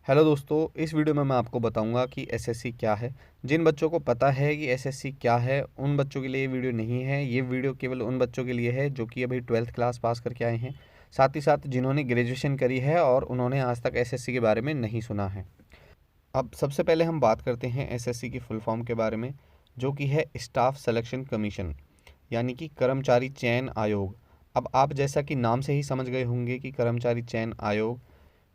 Hello दोस्तों, इस video में मैं आपको बताऊंगा कि एसएससी क्या है। जिन बच्चों को पता है कि एसएससी क्या है उन बच्चों के लिए ये वीडियो नहीं है। ये वीडियो केवल उन बच्चों के लिए है जो कि अभी 12th क्लास पास करके आए हैं, साथ ही साथ जिन्होंने ग्रेजुएशन करी है और उन्होंने आज तक एसएससी के बारे में नहीं सुना है। अब सबसे पहले हम बात करते हैं एसएससी की फुल फॉर्म के बारे में, जो कि है स्टाफ सिलेक्शन कमीशन, यानी कि कर्मचारी चयन आयोग। अब आप जैसा कि नाम से ही समझ गए होंगे कि कर्मचारी चयन आयोग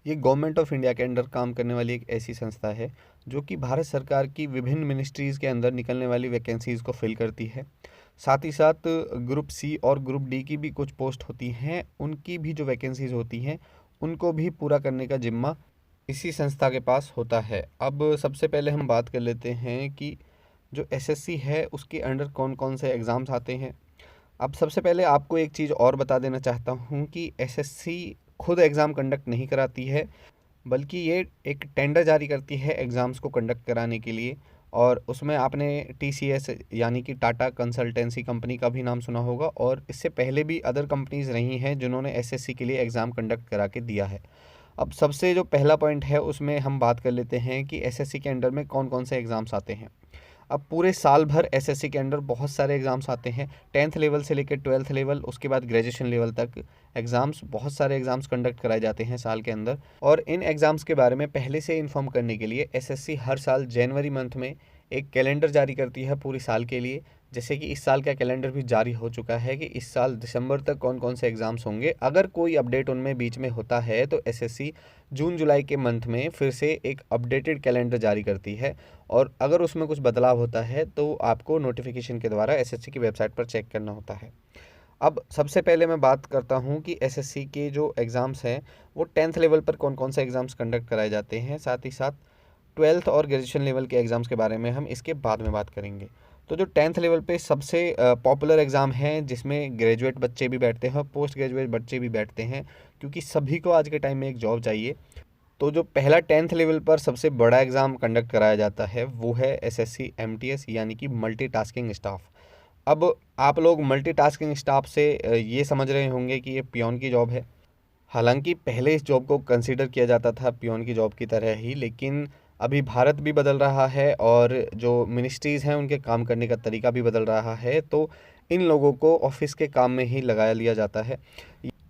ये गवर्नमेंट ऑफ इंडिया के अंडर काम करने वाली एक ऐसी संस्था है जो कि भारत सरकार की विभिन्न मिनिस्ट्रीज़ के अंदर निकलने वाली वैकेंसीज़ को फिल करती है। साथ ही साथ ग्रुप सी और ग्रुप डी की भी कुछ पोस्ट होती हैं, उनकी भी जो वैकेंसीज़ होती हैं उनको भी पूरा करने का जिम्मा इसी संस्था के पास होता है। अब सबसे पहले हम बात कर लेते हैं कि जो एसएससी है उसके अंडर कौन कौन से एग्ज़ाम्स आते हैं। अब सबसे पहले आपको एक चीज़ और बता देना चाहता हूँ कि एसएससी खुद एग्ज़ाम कंडक्ट नहीं कराती है, बल्कि ये एक टेंडर जारी करती है एग्ज़ाम्स को कंडक्ट कराने के लिए। और उसमें आपने टीसीएस यानी कि टाटा कंसल्टेंसी कंपनी का भी नाम सुना होगा, और इससे पहले भी अदर कंपनीज़ रही हैं जिन्होंने एसएससी के लिए एग्ज़ाम कंडक्ट करा के दिया है। अब सबसे जो पहला पॉइंट है उसमें हम बात कर लेते हैं कि एसएससी के अंडर में कौन कौन से एग्ज़ाम्स आते हैं। अब पूरे साल भर एसएससी के अंडर बहुत सारे एग्ज़ाम्स आते हैं, 10th लेवल से लेकर 12th लेवल, उसके बाद ग्रेजुएशन लेवल तक एग्ज़ाम्स, बहुत सारे एग्ज़ाम्स कंडक्ट कराए जाते हैं साल के अंदर। और इन एग्ज़ाम्स के बारे में पहले से इन्फॉर्म करने के लिए एसएससी हर साल जनवरी मंथ में एक कैलेंडर जारी करती है पूरी साल के लिए। जैसे कि इस साल का कैलेंडर भी जारी हो चुका है कि इस साल दिसंबर तक कौन कौन से एग्ज़ाम्स होंगे। अगर कोई अपडेट उनमें बीच में होता है तो एसएससी जून जुलाई के मंथ में फिर से एक अपडेटेड कैलेंडर जारी करती है, और अगर उसमें कुछ बदलाव होता है तो आपको नोटिफिकेशन के द्वारा एसएससी की वेबसाइट पर चेक करना होता है। अब सबसे पहले मैं बात करता हूँ कि एसएससी के जो एग्ज़ाम्स हैं वो 10th लेवल पर कौन कौन से एग्ज़ाम्स कंडक्ट कराए जाते हैं, साथ ही साथ 12th और ग्रेजुएशन लेवल के एग्ज़ाम्स के बारे में हम इसके बाद में बात करेंगे। तो जो 10th लेवल पे सबसे पॉपुलर एग्ज़ाम है जिसमें ग्रेजुएट बच्चे भी बैठते हैं और पोस्ट ग्रेजुएट बच्चे भी बैठते हैं, क्योंकि सभी को आज के टाइम में एक जॉब चाहिए। तो जो पहला 10th लेवल पर सबसे बड़ा एग्ज़ाम कंडक्ट कराया जाता है वो है एसएससी एमटीएस, यानी कि मल्टीटास्किंग स्टाफ। अब आप लोग मल्टीटास्किंग स्टाफ से ये समझ रहे होंगे कि ये पियोन की जॉब है। हालांकि पहले इस जॉब को कंसीडर किया जाता था पियोन की जॉब की तरह ही, लेकिन अभी भारत भी बदल रहा है और जो मिनिस्ट्रीज़ हैं उनके काम करने का तरीका भी बदल रहा है, तो इन लोगों को ऑफिस के काम में ही लगा लिया जाता है।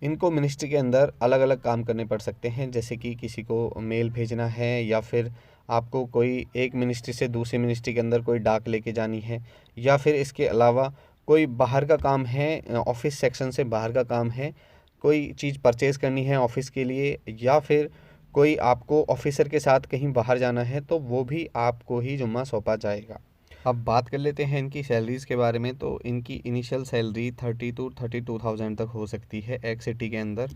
इनको मिनिस्ट्री के अंदर अलग अलग काम करने पड़ सकते हैं, जैसे कि किसी को मेल भेजना है, या फिर आपको कोई एक मिनिस्ट्री से दूसरी मिनिस्ट्री के अंदर कोई डाक लेके जानी है, या फिर इसके अलावा कोई बाहर का काम है, ऑफिस सेक्शन से बाहर का काम है, कोई चीज़ परचेज़ करनी है ऑफिस के लिए, या फिर कोई आपको ऑफिसर के साथ कहीं बाहर जाना है तो वो भी आपको ही ज़िम्मा सौंपा जाएगा। अब बात कर लेते हैं इनकी सैलरीज़ के बारे में। तो इनकी इनिशियल सैलरी 30 to 32,000 तक हो सकती है एक सिटी के अंदर।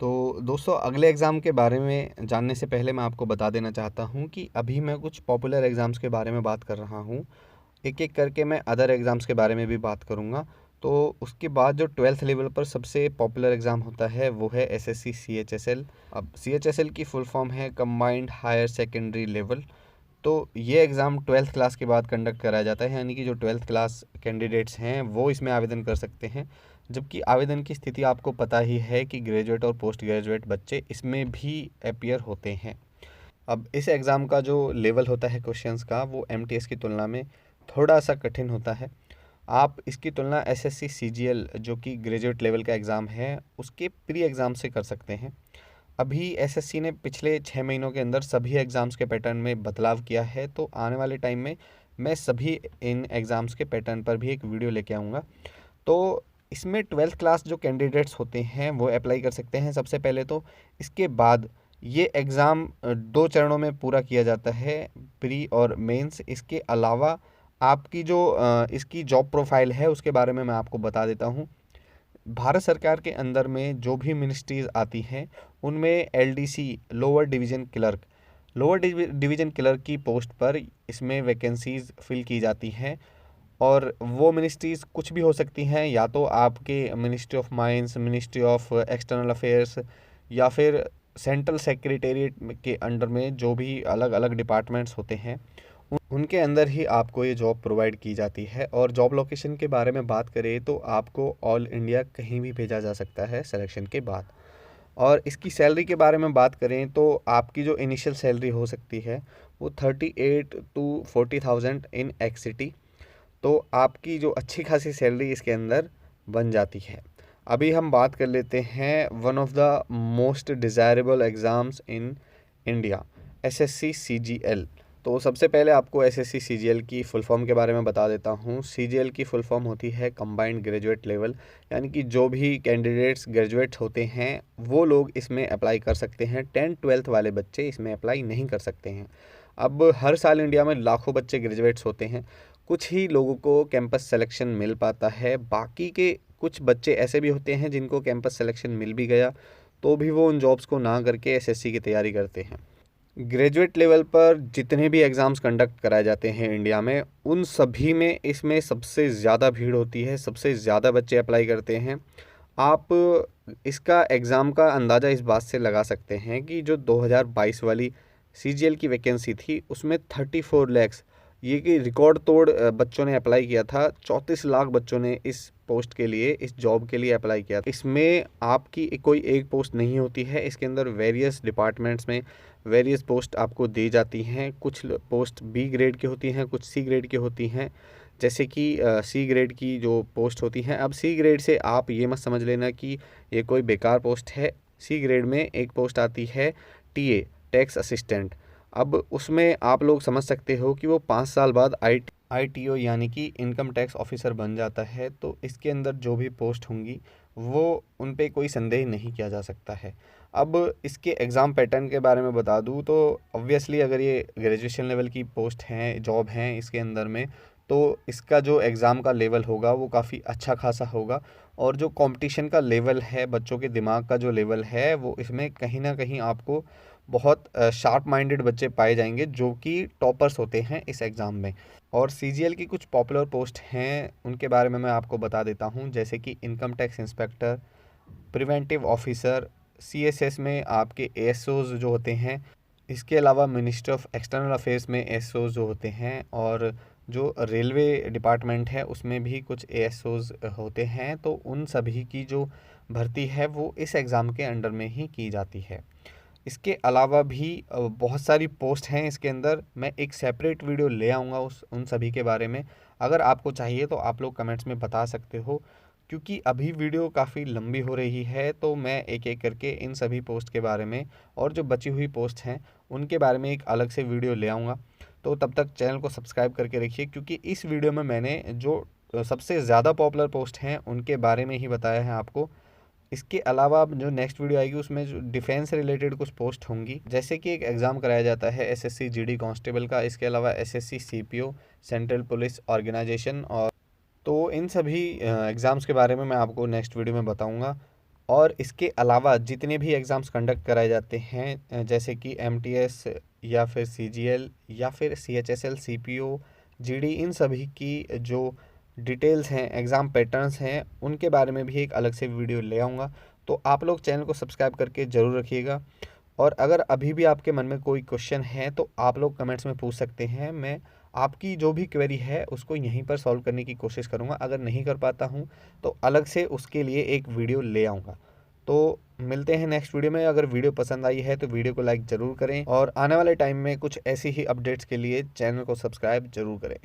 तो दोस्तों, अगले एग्ज़ाम के बारे में जानने से पहले मैं आपको बता देना चाहता हूँ कि अभी मैं कुछ पॉपुलर एग्ज़ाम्स के बारे में बात कर रहा हूँ। एक एक करके मैं अदर एग्ज़ाम्स के बारे में भी बात करूँगा। तो उसके बाद जो 12th लेवल पर सबसे पॉपुलर एग्ज़ाम होता है वो है एसएससी सीएचएसएल। अब सीएचएसएल की फुल फॉर्म है कंबाइंड हायर सेकेंडरी लेवल। तो ये एग्ज़ाम 12th क्लास के बाद कंडक्ट कराया जाता है, यानी कि जो 12th क्लास कैंडिडेट्स हैं वो इसमें आवेदन कर सकते हैं। जबकि आवेदन की स्थिति आपको पता ही है कि ग्रेजुएट और पोस्ट ग्रेजुएट बच्चे इसमें भी अपीयर होते हैं। अब इस एग्ज़ाम का जो लेवल होता है क्वेश्चंस का वो एमटीएस की तुलना में थोड़ा सा कठिन होता है। आप इसकी तुलना एसएससी सीजीएल, जो कि ग्रेजुएट लेवल का एग्ज़ाम है, उसके प्री एग्ज़ाम से कर सकते हैं। अभी एसएससी ने पिछले 6 महीनों के अंदर सभी एग्ज़ाम्स के पैटर्न में बदलाव किया है, तो आने वाले टाइम में मैं सभी इन एग्ज़ाम्स के पैटर्न पर भी एक वीडियो लेके आऊँगा। तो इसमें 12th क्लास जो कैंडिडेट्स होते हैं वो अप्लाई कर सकते हैं सबसे पहले तो। इसके बाद ये एग्ज़ाम 2 चरणों में पूरा किया जाता है, प्री और मेंस। इसके अलावा आपकी जो इसकी जॉब प्रोफाइल है उसके बारे में मैं आपको बता देता हूँ। भारत सरकार के अंदर में जो भी मिनिस्ट्रीज़ आती हैं उनमें एलडीसी, लोअर डिवीज़न क्लर्क की पोस्ट पर इसमें वैकेंसीज़ फिल की जाती हैं। और वो मिनिस्ट्रीज़ कुछ भी हो सकती हैं, या तो आपके ministry of mines, ministry of external affairs, या फिर सेंट्रल सेक्रेटेरिएट के अंडर में जो भी अलग अलग डिपार्टमेंट्स होते हैं उनके अंदर ही आपको ये जॉब प्रोवाइड की जाती है। और जॉब लोकेशन के बारे में बात करें तो आपको ऑल इंडिया कहीं भी भेजा जा सकता है सिलेक्शन के बाद। और इसकी सैलरी के बारे में बात करें तो आपकी जो इनिशियल सैलरी हो सकती है वो 38 to 40,000 इन एक्सिटी। तो आपकी जो अच्छी खासी सैलरी इसके अंदर बन जाती है। अभी हम बात कर लेते हैं one of the most desirable exams in India, SSC CGL. तो सबसे पहले आपको एसएससी सीजीएल की फुल फॉर्म के बारे में बता देता हूँ। सीजीएल की फुल फॉर्म होती है कंबाइंड ग्रेजुएट लेवल, यानी कि जो भी कैंडिडेट्स ग्रेजुएट्स होते हैं वो लोग इसमें अप्लाई कर सकते हैं। 10th-12th वाले बच्चे इसमें अप्लाई नहीं कर सकते हैं। अब हर साल इंडिया में लाखों बच्चे ग्रेजुएट्स होते हैं, कुछ ही लोगों को कैंपस सिलेक्शन मिल पाता है। बाकी के कुछ बच्चे ऐसे भी होते हैं जिनको कैंपस सिलेक्शन मिल भी गया तो भी वो उन जॉब्स को ना करके एसएससी की तैयारी करते हैं। ग्रेजुएट लेवल पर जितने भी एग्ज़ाम्स कंडक्ट कराए जाते हैं इंडिया में, उन सभी में इसमें सबसे ज़्यादा भीड़ होती है, सबसे ज़्यादा बच्चे अप्लाई करते हैं। आप इसका एग्ज़ाम का अंदाज़ा इस बात से लगा सकते हैं कि जो 2022 वाली सीजीएल की वैकेंसी थी उसमें 34 लाख, ये कि रिकॉर्ड तोड़ बच्चों ने अप्लाई किया था। 34 लाख बच्चों ने इस पोस्ट के लिए, इस जॉब के लिए अप्लाई किया। इसमें आपकी कोई एक पोस्ट नहीं होती है, इसके अंदर वेरियस डिपार्टमेंट्स में वेरियस पोस्ट आपको दी जाती हैं। कुछ पोस्ट बी ग्रेड की होती हैं, कुछ सी ग्रेड की होती हैं। जैसे कि सी ग्रेड की जो पोस्ट होती हैं, अब सी ग्रेड से आप ये मत समझ लेना कि ये कोई बेकार पोस्ट है। सी ग्रेड में एक पोस्ट आती है टीए, टैक्स असिस्टेंट। अब उसमें आप लोग समझ सकते हो कि वो 5 साल बाद आईटीओ यानी कि इनकम टैक्स ऑफिसर बन जाता है। तो इसके अंदर जो भी पोस्ट होंगी वो उन पे कोई संदेह नहीं किया जा सकता है। अब इसके एग्ज़ाम पैटर्न के बारे में बता दूं तो ऑब्वियसली अगर ये ग्रेजुएशन लेवल की पोस्ट हैं, जॉब हैं इसके अंदर में, तो इसका जो एग्ज़ाम का लेवल होगा वो काफ़ी अच्छा खासा होगा। और जो कंपटीशन का लेवल है, बच्चों के दिमाग का जो लेवल है, वो इसमें कहीं ना कहीं आपको बहुत शार्प माइंडेड बच्चे पाए जाएंगे जो कि टॉपर्स होते हैं इस एग्ज़ाम में। और सीजीएल की कुछ पॉपुलर पोस्ट हैं, उनके बारे में मैं आपको बता देता हूं, जैसे कि income tax inspector, preventive officer, CSS में आपके एएसओज जो होते हैं। इसके अलावा मिनिस्ट्री ऑफ एक्सटर्नल अफेयर्स में एएसओज जो होते हैं, और जो रेलवे डिपार्टमेंट है उसमें भी कुछ एएसओज होते हैं। तो उन सभी की जो भर्ती है वो इस एग्ज़ाम के अंडर में ही की जाती है। इसके अलावा भी बहुत सारी पोस्ट हैं इसके अंदर। मैं एक सेपरेट वीडियो ले आऊँगा उन सभी के बारे में। अगर आपको चाहिए तो आप लोग कमेंट्स में बता सकते हो, क्योंकि अभी वीडियो काफ़ी लंबी हो रही है। तो मैं एक एक करके इन सभी पोस्ट के बारे में और जो बची हुई पोस्ट हैं उनके बारे में एक अलग से वीडियो ले आऊँगा। तो तब तक चैनल को सब्सक्राइब करके रखिए, क्योंकि इस वीडियो में मैंने जो सबसे ज़्यादा पॉपुलर पोस्ट हैं उनके बारे में ही बताया है आपको। इसके अलावा अब जो नेक्स्ट वीडियो आएगी उसमें जो डिफेंस से रिलेटेड कुछ पोस्ट होंगी, जैसे कि एक एग्ज़ाम कराया जाता है एसएससी जीडी कांस्टेबल का, इसके अलावा SSC CPO, central police organisation. और तो इन सभी एग्ज़ाम्स के बारे में मैं आपको नेक्स्ट वीडियो में बताऊंगा। और इसके अलावा जितने भी एग्ज़ाम्स कंडक्ट कराए जाते हैं, जैसे कि एमटीएस या फिर सीजीएल या फिर सीएचएसएल, सीपीओ, जीडी, इन सभी की जो डिटेल्स हैं, एग्ज़ाम पैटर्न्स हैं, उनके बारे में भी एक अलग से वीडियो ले आऊँगा। तो आप लोग चैनल को सब्सक्राइब करके ज़रूर रखिएगा। और अगर अभी भी आपके मन में कोई क्वेश्चन है तो आप लोग कमेंट्स में पूछ सकते हैं। मैं आपकी जो भी क्वेरी है उसको यहीं पर सॉल्व करने की कोशिश करूँगा। अगर नहीं कर पाता हूँ तो अलग से उसके लिए एक वीडियो ले आऊँगा। तो मिलते हैं नेक्स्ट वीडियो में। अगर वीडियो पसंद आई है तो वीडियो को लाइक ज़रूर करें, और आने वाले टाइम में कुछ ऐसी ही अपडेट्स के लिए चैनल को सब्सक्राइब ज़रूर करें।